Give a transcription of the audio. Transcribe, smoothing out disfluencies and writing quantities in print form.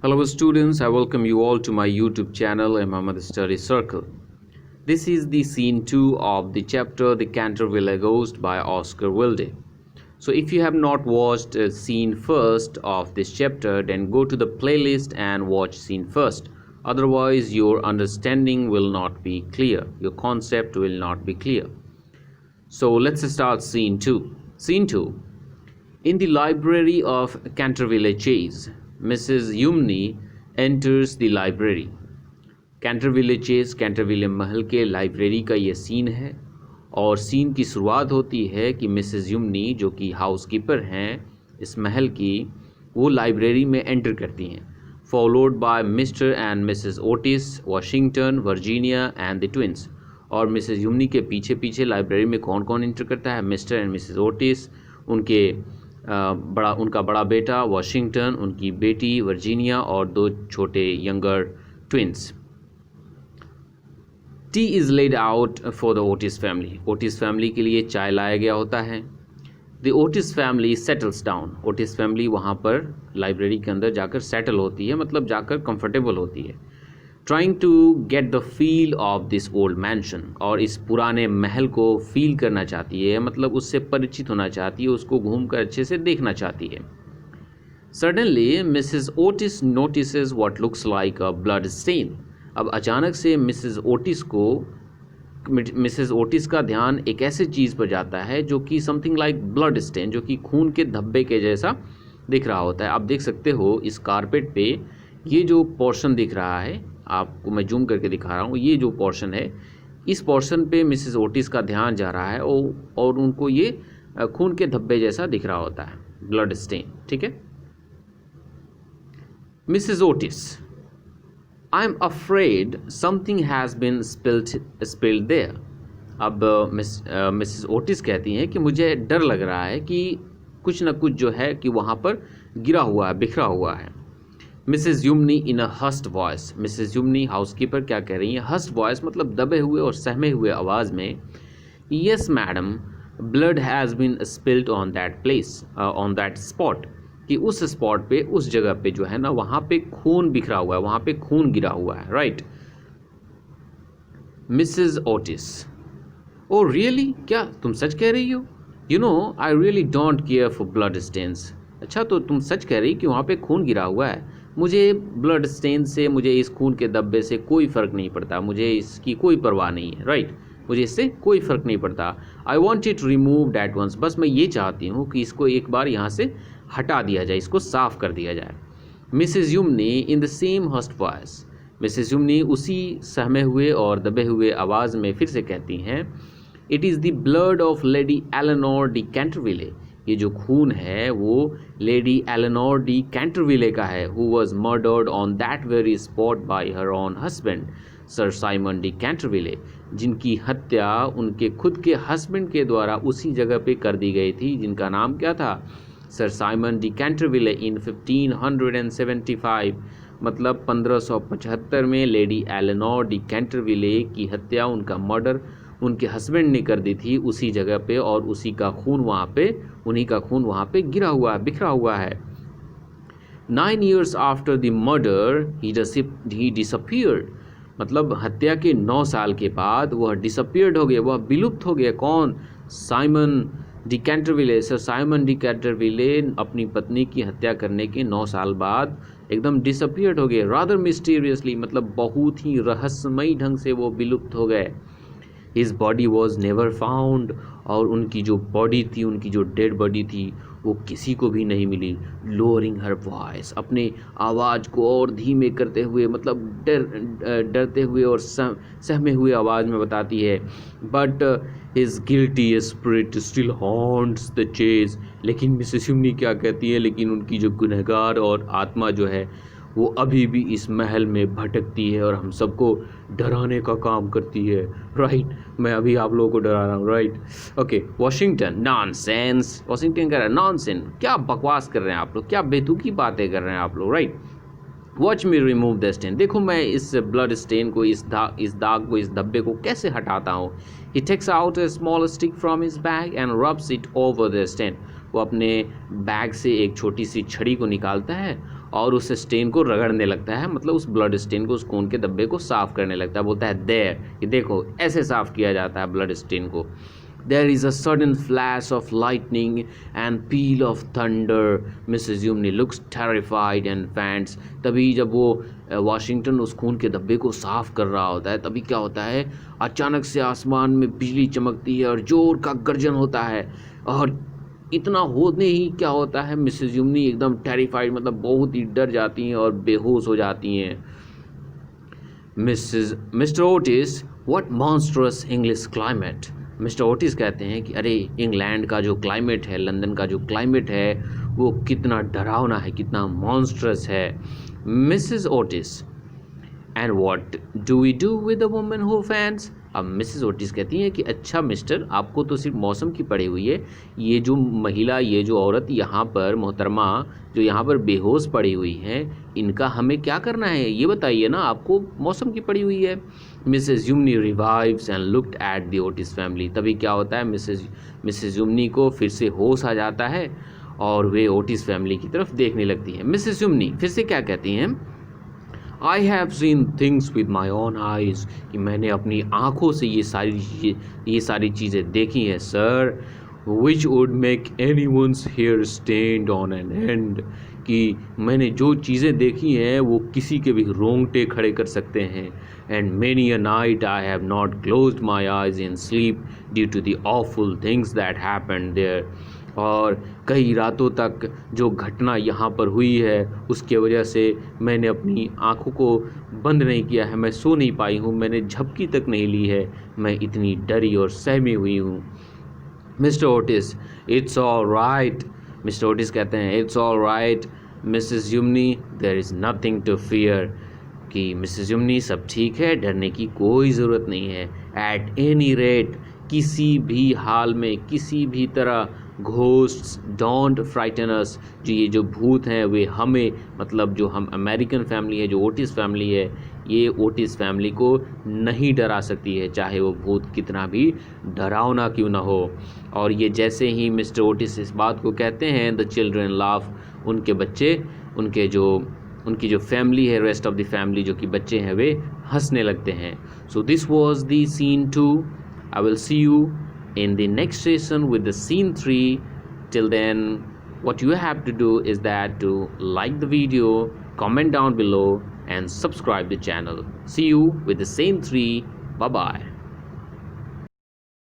Hello students, I welcome you all to my YouTube channel Muhammad Study Circle. This is the scene 2 of the chapter The Canterville Ghost by Oscar Wilde. So if you have not watched scene first of this chapter, then go to the playlist and watch scene first. Otherwise your understanding will not be clear, your concept will not be clear. So let's start scene 2. Scene 2. In the library of Canterville Chase, Mrs. Yumney enters the library. Canterville Chase Canterville महल के library का ये scene है और scene की शुरुआत होती है कि मिसेस युमनी जो कि हाउसकीपर हैं इस महल की, वो लाइब्रेरी में एंटर करती हैं, followed by mister and Mrs Otis, Washington, Virginia and the twins. और मिसेस युमनी के पीछे पीछे लाइब्रेरी में कौन कौन एंटर करता है? मिस्टर एंड मिसेस ओटिस, उनका बड़ा बेटा वॉशिंगटन, उनकी बेटी वर्जीनिया और दो छोटे younger twins. T is laid out for the Otis family. Otis family के लिए चाय लाया गया होता है। The Otis family settles down. Otis family वहाँ पर लाइब्रेरी के अंदर जाकर सेटल होती है, मतलब जाकर कंफर्टेबल होती है। Trying to get the feel of this old mansion, और इस पुराने महल को फील करना चाहती है, मतलब उससे परिचित होना चाहती है, उसको घूमकर अच्छे से देखना चाहती है। Suddenly Mrs Otis notices what looks like a blood stain. अब अचानक से मिसेस ओटिस का ध्यान एक ऐसे चीज़ पर जाता है जो कि समथिंग लाइक ब्लड स्टेन, जो कि खून के धब्बे के जैसा दिख रहा होता है। आप देख सकते हो इस कारपेट पे ये जो पोर्शन दिख रहा है, आपको मैं जूम करके दिखा रहा हूँ, ये जो पोर्शन है, इस पोर्शन पे मिसेस ओटिस का ध्यान जा रहा है और उनको ये खून के धब्बे जैसा दिख रहा होता है, ब्लड स्टेन। ठीक है। Mrs Otis, I am afraid something has been spilled there. अब मिसेस ओटिस कहती हैं कि मुझे डर लग रहा है कि कुछ न कुछ जो है कि वहाँ पर गिरा हुआ है, बिखरा हुआ है। मिसेस युमनी इन अ हस्ड वॉइस। मिसेस युमनी हाउसकीपर क्या कह रही हैं? हस्ड वॉइस मतलब दबे हुए और सहमे हुए आवाज़ में, yes madam, blood has been spilled on that place, on that spot, कि उस स्पॉट पे, उस जगह पे जो है ना, वहाँ पे खून बिखरा हुआ है, वहाँ पे खून गिरा हुआ है, right. Mrs Otis, oh really, क्या तुम सच कह रही हो? You know I really don't care for blood stains. अच्छा, तो तुम सच कह रही कि वहाँ पे खून गिरा हुआ है? मुझे ब्लड स्टेन से, मुझे इस खून के धब्बे से कोई फ़र्क नहीं पड़ता, मुझे इसकी कोई परवाह नहीं है, राइट। मुझे इससे कोई फ़र्क नहीं पड़ता। I want it removed at once. बस मैं ये चाहती हूँ कि इसको एक बार यहाँ से हटा दिया जाए, इसको साफ़ कर दिया जाए। Mrs Umney in the same hushed voice. Mrs Umney उसी सहमे हुए और दबे हुए आवाज़ में फिर से कहती हैं, it is the blood of Lady Eleanore de Canterville. ये जो खून है वो लेडी एलेनोर डी कैंटरविले का है, who was murdered on that very spot by her own husband Sir Simon de Canterville, जिनकी हत्या उनके खुद के हस्बैंड के द्वारा उसी जगह पे कर दी गई थी, जिनका नाम क्या था? Sir Simon de Canterville. In 1575, मतलब 1575 में लेडी एलेनोर डी कैंटरविले की हत्या, उनका मर्डर उनके हस्बैंड ने कर दी थी उसी जगह पे, और उसी का खून वहाँ पे, उन्हीं का खून वहाँ पे गिरा हुआ है, बिखरा हुआ है। 9 years after the murder he disappeared, मतलब हत्या के 9 साल के बाद वह डिसअपियर्ड हो गया, वह विलुप्त हो गया। कौन? Simon de Canterville. Sir Simon de Canterville अपनी पत्नी की हत्या करने के 9 साल बाद एकदम डिसअपियर्ड हो गए, रादर मिस्टीरियसली, मतलब बहुत ही रहस्यमयी ढंग से वो विलुप्त हो गए। His body was never found, और उनकी जो बॉडी थी, उनकी जो डेड बॉडी थी, वो किसी को भी नहीं मिली। लोअरिंग हर वॉइस, अपने आवाज़ को और धीमे करते हुए, मतलब डरते हुए और सहमे हुए आवाज़ में बताती है, but his guilty spirit still haunts the chase. लेकिन मिसेस युमनी क्या कहती है? लेकिन उनकी जो गुनहगार और आत्मा जो है वो अभी भी इस महल में भटकती है और हम सबको डराने का काम करती है, राइट। मैं अभी आप लोगों को डरा रहा हूँ, right. Okay, Washington, nonsense. Washington कह रहा है नॉनसेंस, क्या बकवास कर रहे हैं आप लोग, क्या बेतुकी बातें कर रहे हैं आप लोग, right. Watch me remove the stain, देखो मैं इस ब्लड स्टेन को, इस दाग को, इस धब्बे को कैसे हटाता हूँ। He takes out a small stick from his bag and rubs it over the stain. वो अपने बैग से एक छोटी सी छड़ी को निकालता है और उस स्टेन को रगड़ने लगता है, मतलब उस ब्लड स्टेन को, उस खून के धब्बे को साफ करने लगता है। बोलता है देयर, ये देखो ऐसे साफ किया जाता है ब्लड स्टेन को। There is a sudden flash of lightning and peal of thunder, Mrs Umney looks terrified and faints. तभी जब वो वाशिंगटन उस खून के धब्बे को साफ कर रहा होता है, तभी क्या होता है, अचानक से आसमान में बिजली चमकती है और जोर का गर्जन होता है। और इतना होने ही क्या होता है, मिसेस यूमनी एकदम टेरिफाइड, मतलब बहुत ही डर जाती हैं और बेहोश हो जाती हैं। Mister Otis, what monstrous English climate. Mister Otis कहते हैं कि अरे इंग्लैंड का जो क्लाइमेट है, लंदन का जो क्लाइमेट है, वो कितना डरावना है, कितना मॉन्स्ट्रस है। Mrs Otis, and what do we do with a woman who faints. अब मिसेस ओटिस कहती हैं कि अच्छा मिस्टर, आपको तो सिर्फ मौसम की पड़ी हुई है, ये जो महिला, ये जो औरत यहाँ पर, मोहतरमा जो यहाँ पर बेहोश पड़ी हुई हैं, इनका हमें क्या करना है, ये बताइए ना, आपको मौसम की पड़ी हुई है। Mrs UMoney revives and looked at the Otis family. तभी क्या होता है, मिसेस यूमनी को फिर से होश आ जाता है और वे ओटिस फैमिली की तरफ देखने लगती हैं। मिसेस यूमनी फिर से क्या कहती हैं, I have seen things with my own eyes, कि मैंने अपनी आँखों से ये सारी चीज़ें देखी हैं sir, which would make anyone's hair stand on an end, कि मैंने जो चीज़ें देखी हैं वो किसी के भी रोंगटे खड़े कर सकते हैं। And many a night I have not closed my eyes in sleep due to the awful things that happened there. और कई रातों तक जो घटना यहाँ पर हुई है उसके वजह से मैंने अपनी आँखों को बंद नहीं किया है, मैं सो नहीं पाई हूँ, मैंने झपकी तक नहीं ली है, मैं इतनी डरी और सहमी हुई हूँ। Mr Otis, it's all right. Mr Otis कहते हैं it's all right Mrs Umney, there is nothing to fear, कि मिसेस यूमनी सब ठीक है, डरने की कोई ज़रूरत नहीं है। एट एनी रेट, किसी भी हाल में, किसी भी तरह, घोस्ट्स डोंट फ्राइटन अस, जो ये जो भूत हैं वे हमें, मतलब जो हम अमेरिकन फैमिली है, जो ओटिस फैमिली है, ये ओटिस फैमिली को नहीं डरा सकती है, चाहे वो भूत कितना भी डरावना क्यों ना हो। और ये जैसे ही मिस्टर ओटिस इस बात को कहते हैं, द चिल्ड्रन लाफ, उनके बच्चे, उनकी जो फैमिली है, रेस्ट ऑफ द फैमिली जो कि बच्चे हैं, वे हंसने लगते हैं। So this was the scene 2. I will see you in the next session with the scene 3. Till then, what you have to do is that to like the video, comment down below and subscribe the channel. See you with the scene 3. Bye bye.